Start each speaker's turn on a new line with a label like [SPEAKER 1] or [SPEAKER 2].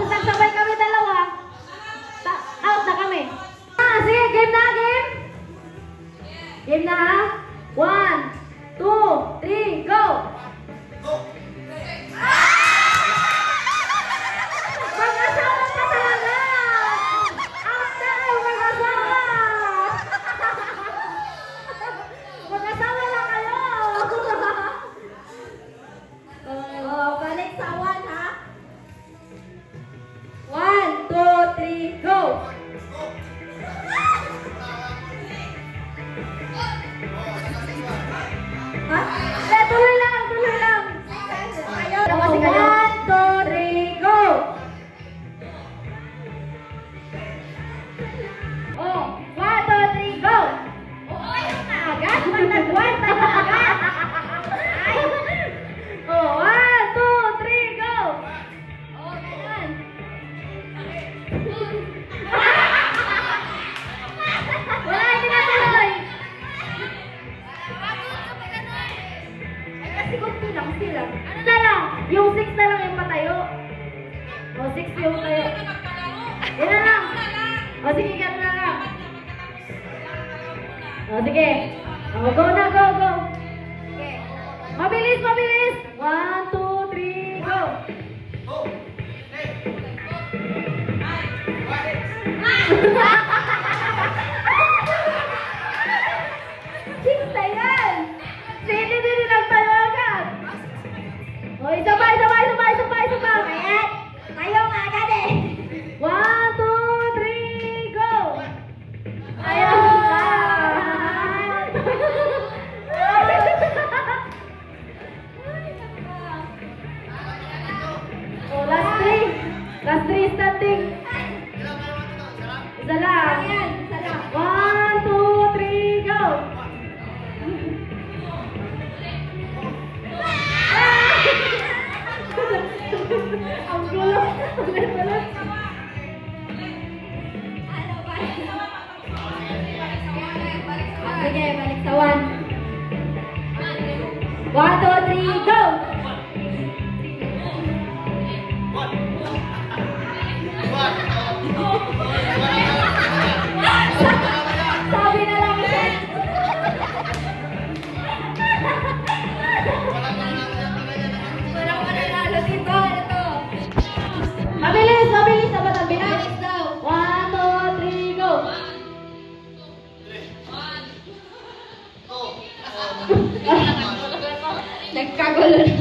[SPEAKER 1] Sagsabay kami dalawa. Out na kami. Sige, game na, game. Game na, ha? 1, 2, 3, go! Mag-asawa ka talaga! Out na kayo, mag-asawa! Mag-asawa lang kayo! Balik sa 1, ha? 1, 2, 3, go! Ha? Tuloy lang, tuloy lang. Ayaw. 1, 2, 3, go! Oh, 1, 2, 3, go! Oh, ayaw na agad. Pag nag-1, tayo agad. Oh, 1, 2, 3, go! Oh, ganyan. Wala, hindi na tuloy. Ay, kasi kunti lang sila. Ano na lang? Yung 6 na lang yung patayo. O, 6 yung tayo. Yan na lang. O, sige, gano'n na lang. O, sige. O, go na, go, go. Okay. Mabilis, mabilis. 1, 2, 3, go. Six na yan. Sige, din nagtayo agad. O, isa pa. Ayan. Tayo nga agad eh. 1, 2, 3, go. Ayaw ka. Oh, last 3. Last 3 standing. Isa lang. Ayan, isa lang. 1, 2, 3, go. Ang gulo. Ulit. Sige, balik sa 1. 1, 2, 3, go! Sabi na lang siya. Walang mananalo dito. Ano to? Mabilis. Dapat ang bilis daw. 1, 2, 3, go! Nagkagulo na.